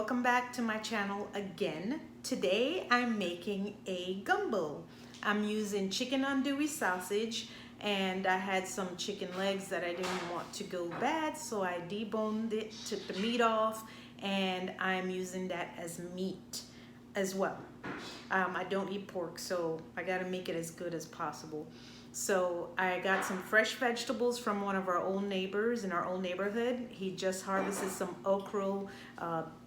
Welcome back to my channel again. Today I'm making a gumbo. I'm using chicken andouille sausage, and I had some chicken legs that I didn't want to go bad, so I deboned it, took the meat off, and I'm using that as meat as well. I don't eat pork, so I gotta make it as good as possible. So I got some fresh vegetables from one of our old neighbors in our old neighborhood. He just harvested some okra,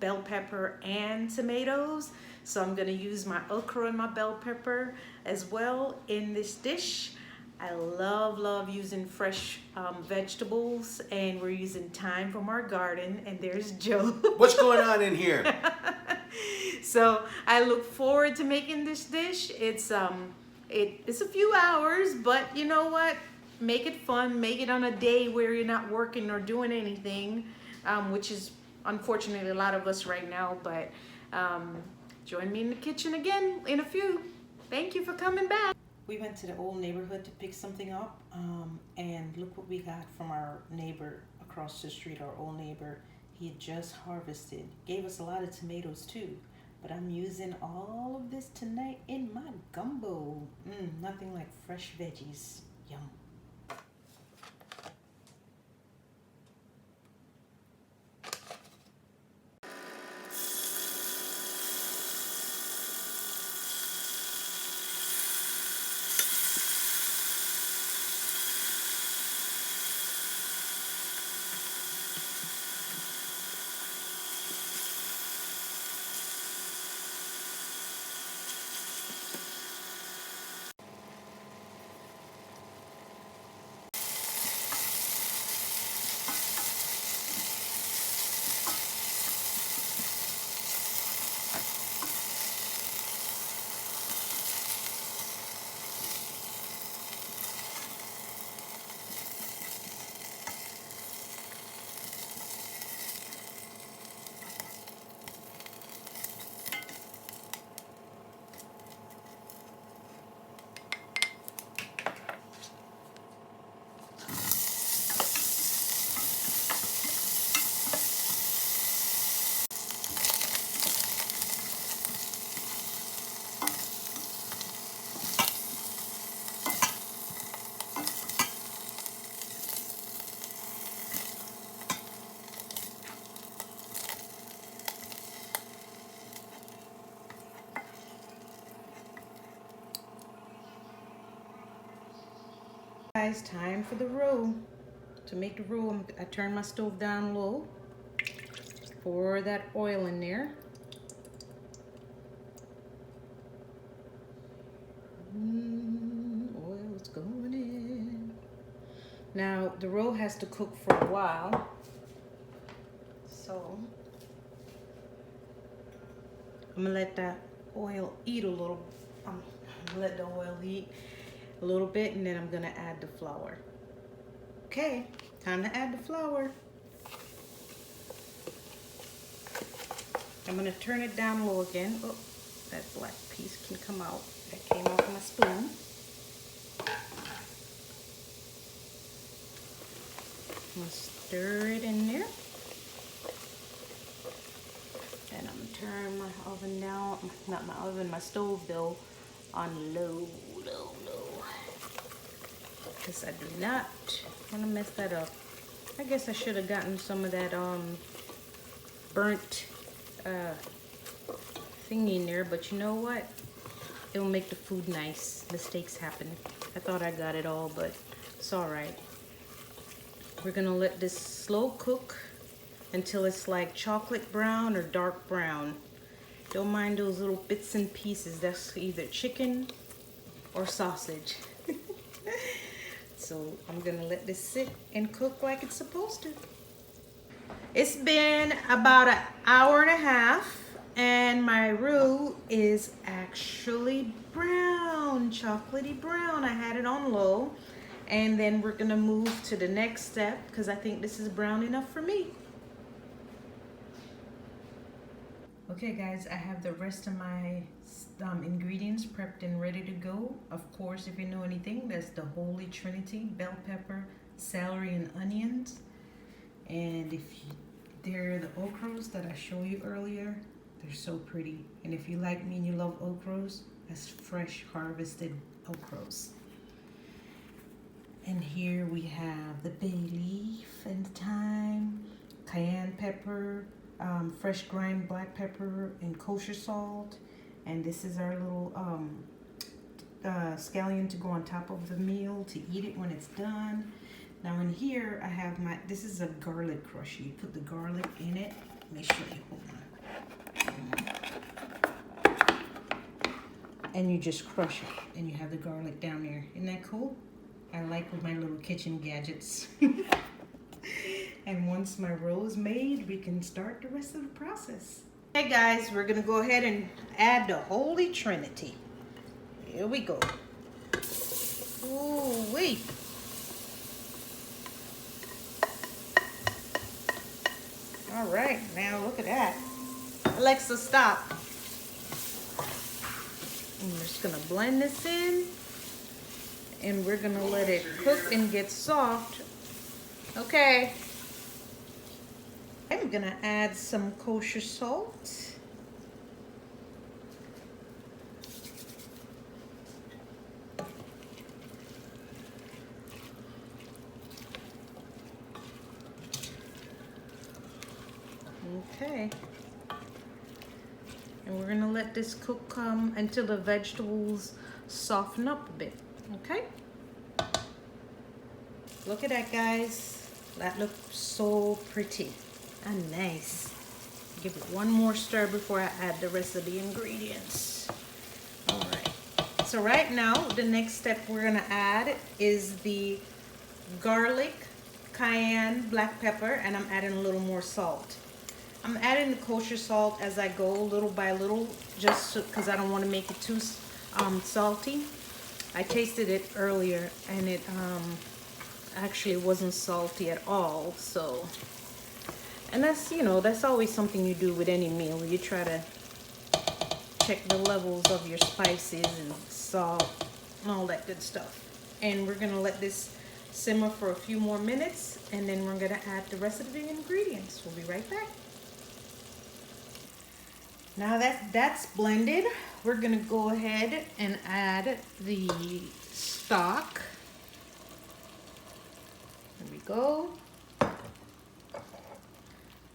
bell pepper, and tomatoes. So I'm gonna use my okra and my bell pepper as well in this dish. I love using fresh vegetables, and we're using thyme from our garden, and there's Joe. What's going on in here? So I look forward to making this dish. It's a few hours, but you know what? Make it fun. Make it on a day where you're not working or doing anything, which is unfortunately a lot of us right now. But join me in the kitchen again in a few. Thank you for coming back. We went to the old neighborhood to pick something up, and look what we got from our neighbor across the street, our old neighbor. He had just harvested. Gave us a lot of tomatoes too. But I'm using all of this tonight in my gumbo. Nothing like fresh veggies. Yum. Guys, time for the roux. To make the roux, I turn my stove down low. Pour that oil in there. Oil's going in. Now the roux has to cook for a while, so I'm gonna let that oil eat a little. Let the oil eat a little bit, and then I'm gonna add the flour. Okay, time to add the flour. I'm gonna turn it down low again. Oh, that black piece can come out. That came off my spoon. I'm gonna stir it in there. And I'm gonna turn my oven down, not my oven, my stove though, on low. Because I do not want to mess that up. I guess I should have gotten some of that burnt thingy in there, but you know what? It'll make the food nice. Mistakes happen. I thought I got it all, but it's all right. We're gonna let this slow cook until it's like chocolate brown or dark brown. Don't mind those little bits and pieces. That's either chicken or sausage. So I'm gonna let this sit and cook like it's supposed to. It's been about an hour and a half, and my roux is actually brown, chocolatey brown. I had it on low, and then we're gonna move to the next step because I think this is brown enough for me. Okay guys, I have the rest of my ingredients prepped and ready to go. Of course, if you know anything, that's the Holy Trinity: bell pepper, celery, and onions. And if you They're the okras that I showed you earlier. They're so pretty. And if you like me and you love okras, that's fresh harvested okras. And here we have the bay leaf and thyme, cayenne pepper, fresh ground black pepper, and kosher salt. And this is our little scallion to go on top of the meal to eat it when it's done. Now in here I have this is a garlic crusher. You put the garlic in it. Let me show you, hold on. And you just crush it and you have the garlic down there. Isn't that cool? I like with my little kitchen gadgets. And once my roux is made, we can start the rest of the process. Hey guys, we're gonna go ahead and add the Holy Trinity. Here we go. Ooh wee. All right, now look at that. Alexa, stop. I'm just gonna blend this in and we're gonna let it cook and get soft. Okay. I'm gonna add some kosher salt. Okay. And we're gonna let this cook until the vegetables soften up a bit. Okay? Look at that, guys. That looks so pretty and nice. Give it one more stir before I add the rest of the ingredients. All right. So right now, the next step we're gonna add is the garlic, cayenne, black pepper, and I'm adding a little more salt. I'm adding the kosher salt as I go, little by little, just because I don't want to make it too salty. I tasted it earlier and it actually wasn't salty at all. So, and that's, you know, that's always something you do with any meal. You try to check the levels of your spices and salt and all that good stuff. And we're gonna let this simmer for a few more minutes and then we're gonna add the rest of the ingredients. We'll be right back. Now that's blended, we're gonna go ahead and add the stock. There we go.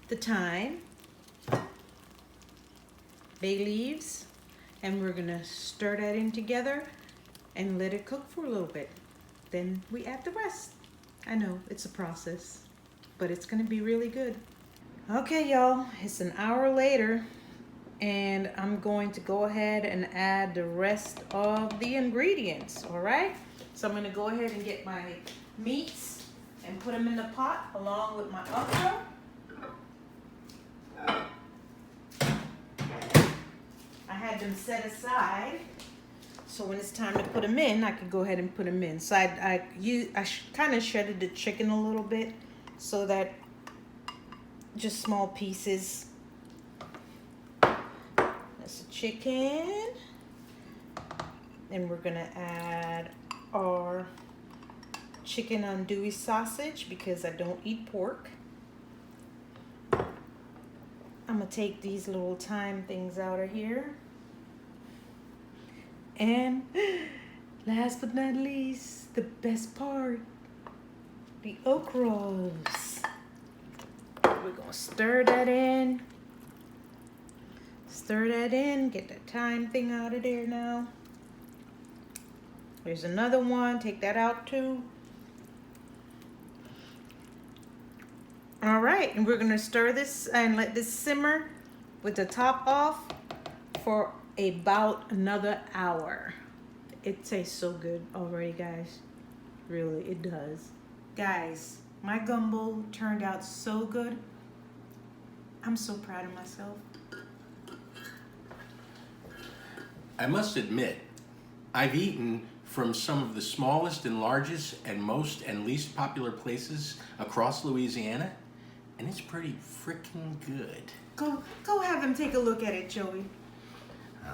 The thyme, bay leaves, and we're gonna stir that in together and let it cook for a little bit. Then we add the rest. I know it's a process, but it's gonna be really good. Okay, y'all, it's an hour later. And I'm going to go ahead and add the rest of the ingredients, all right? So I'm gonna go ahead and get my meats and put them in the pot along with my okra. I had them set aside, so when it's time to put them in, I can go ahead and put them in. So I kind of shredded the chicken a little bit so that just small pieces. Chicken, and we're gonna add our chicken andouille sausage because I don't eat pork. I'm gonna take these little thyme things out of here, and last but not least, the best part, the okras. We're gonna stir that in. Stir that in, get that thyme thing out of there now. There's another one, take that out too. All right, and we're gonna stir this and let this simmer with the top off for about another hour. It tastes so good already, guys. Really, it does. Guys, my gumbo turned out so good. I'm so proud of myself. I must admit, I've eaten from some of the smallest and largest and most and least popular places across Louisiana, and it's pretty freaking good. Go have him take a look at it, Joey.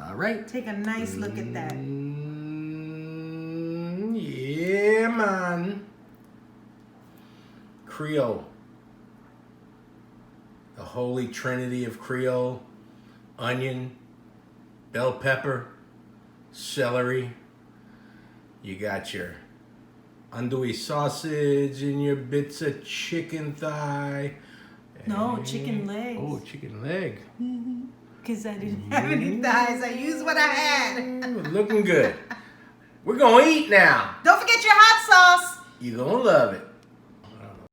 All right. Take a nice look at that. Yeah, man. Creole. holy trinity of Creole: onion, bell pepper, celery. You got your andouille sausage and your bits of chicken thigh. No, chicken legs. Oh, chicken leg. Because I didn't have any thighs. I used what I had. Looking good. We're going to eat now. Don't forget your hot sauce. You're going to love it.